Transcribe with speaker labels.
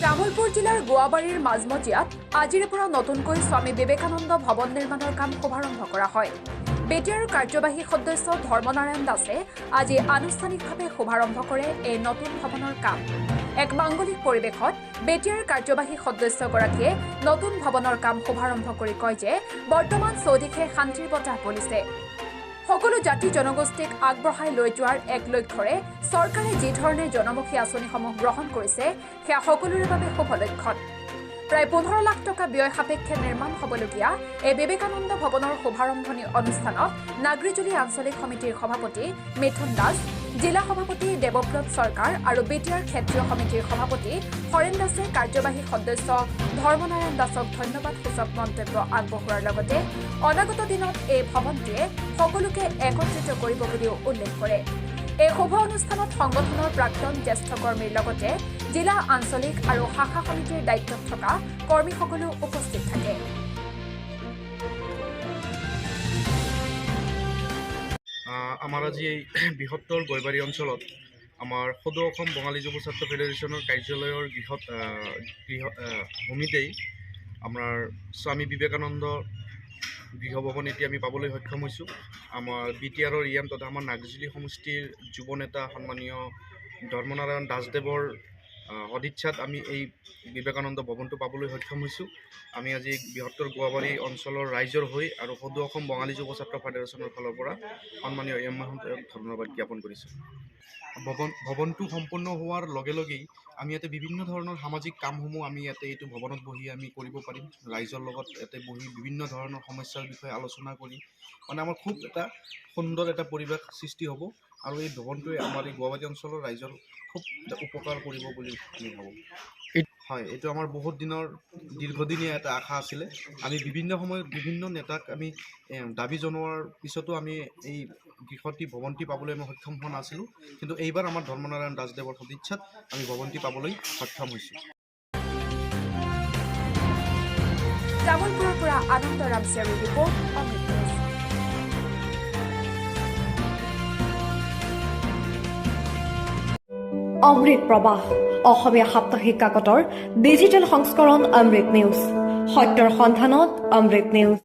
Speaker 1: তামুলপুৰ জিলাৰ গোৱাবাৰীৰ মাজমজিয়াত আজিৰে পৰা নতুনকৈ স্বামী বিবেকানন্দ ভৱন নিৰ্মাণৰ কাম শুভাৰম্ভ কৰা হয়। বেটিয়াৰ কাৰ্যবাহী সদস্য ধৰ্মনাৰায়ণ দাসে আজি আনুষ্ঠানিকভাৱে শুভাৰম্ভ কৰে এই নতুন ভৱনৰ কাম। এক মাংগলিক পৰিৱেশত বেটিয়াৰ কাৰ্যবাহী সদস্যগৰাকীয়ে নতুন ভৱনৰ কাম শুভাৰম্ভ কৰি কয় যে বৰ্তমান চৌদিশে শান্তিৰ বতাহ বলিছে। সকলো জাতি জনগোষ্ঠীক আগবঢ়াই লৈ যোৱাৰ এক লক্ষ্যৰে চৰকাৰে যি ধৰণে জনমুখী আঁচনিসমূহ গ্ৰহণ কৰিছে সেয়া সকলোৰে বাবে শুভ লক্ষণ। প্ৰায় 15 লাখ টকা ব্যয় সাপেক্ষে নিৰ্মাণ হ'বলগীয়া এই বিবেকানন্দ ভৱনৰ শুভাৰম্ভণি অনুষ্ঠানত নাগৰিজুলি আঞ্চলিক সমিতিৰ সভাপতি মিথুন দাস, জিলা সভাপতি দেৱব্ৰত চৰকাৰ আৰু বেটিয়াৰ ক্ষেত্ৰীয় সমিতিৰ সভাপতি হৰেণ দাসে কাৰ্যবাহী সদস্য ধৰ্মনাৰায়ণ দাসক ধন্যবাদ সূচক মন্তব্য আগবঢ়োৱাৰ লগতে অনাগত দিনত এই ভৱনটোৱে সকলোকে একত্ৰিত কৰিব বুলিও উল্লেখ কৰে। এই শুভ অনুষ্ঠানত সংগঠনৰ প্ৰাক্তন জ্যেষ্ঠ কৰ্মীৰ লগতে জিলা আঞ্চলিক আৰু শাখা সমিতিৰ দায়িত্বত থকা কৰ্মীসকলো উপস্থিত থাকে।
Speaker 2: আমাৰ আজি এই বৃহত্তৰ গৈবাৰী অঞ্চলত আমাৰ সদৌ অসম বঙালী যুৱ ছাত্ৰ ফেডাৰেশ্যনৰ কাৰ্যালয়ৰ ভূমিতেই আমাৰ স্বামী বিবেকানন্দ গৃহভৱন এতিয়া আমি পাবলৈ সক্ষম হৈছোঁ। আমাৰ বিটিআৰৰ ইয়াম তথা আমাৰ নাগজুলি সমষ্টিৰ যুৱ নেতা সন্মানীয় ধৰ্মনাৰায়ণ দাসদেৱৰ সদিচ্ছাত আমি এই বিবেকানন্দ ভৱনটো পাবলৈ সক্ষম হৈছোঁ। আমি আজি বৃহত্তৰ গোৱাবাৰী অঞ্চলৰ ৰাইজৰ হৈ আৰু সদৌ অসম বঙালী যুৱ ছাত্ৰ ফেডাৰেশ্যনৰ ফালৰ পৰা সন্মানীয় এম মহন্তক ধন্যবাদ জ্ঞাপন কৰিছোঁ। ভৱনটো সম্পূৰ্ণ হোৱাৰ লগে লগেই আমি ইয়াতে বিভিন্ন ধৰণৰ সামাজিক কামসমূহ আমি ইয়াতে এইটো ভৱনত বহি আমি কৰিব পাৰিম। ৰাইজৰ লগত ইয়াতে বহি বিভিন্ন ধৰণৰ সমস্যাৰ বিষয়ে আলোচনা কৰি মানে আমাৰ খুব এটা সুন্দৰ এটা পৰিৱেশ সৃষ্টি হ'ব আৰু এই ভৱনটোৱে আমাৰ এই গোৱাবাৰী অঞ্চলৰ ৰাইজৰ খুব উপকাৰ কৰিব বুলি আমি ভাবোঁ। হয়, এইটো আমাৰ বহুত দিনৰ দীৰ্ঘদিনীয়া এটা আশা আছিলে। আমি বিভিন্ন সময়ত বিভিন্ন নেতাক আমি দাবী জনোৱাৰ পিছতো আমি এই গৃহটি ভৱনটি পাবলৈ আমি সক্ষম হোৱা নাছিলোঁ, কিন্তু এইবাৰ আমাৰ ধৰ্মনাৰায়ণ দাসদেৱৰ সদিচ্ছাত আমি ভৱনটি পাবলৈ সক্ষম হৈছোঁ।
Speaker 1: তামুলপুৰৰ পৰা আনন্দ ৰামচিয়াৰীৰ ৰিপৰ্ট, অমৃত নিউজ।
Speaker 3: অমৃত প্ৰবাহ অসমীয়া সাপ্তাহিক কাকতৰ ডিজিটেল সংস্কৰণ অমৃত নিউজ, সত্যৰ সন্ধানত অমৃত নিউজ।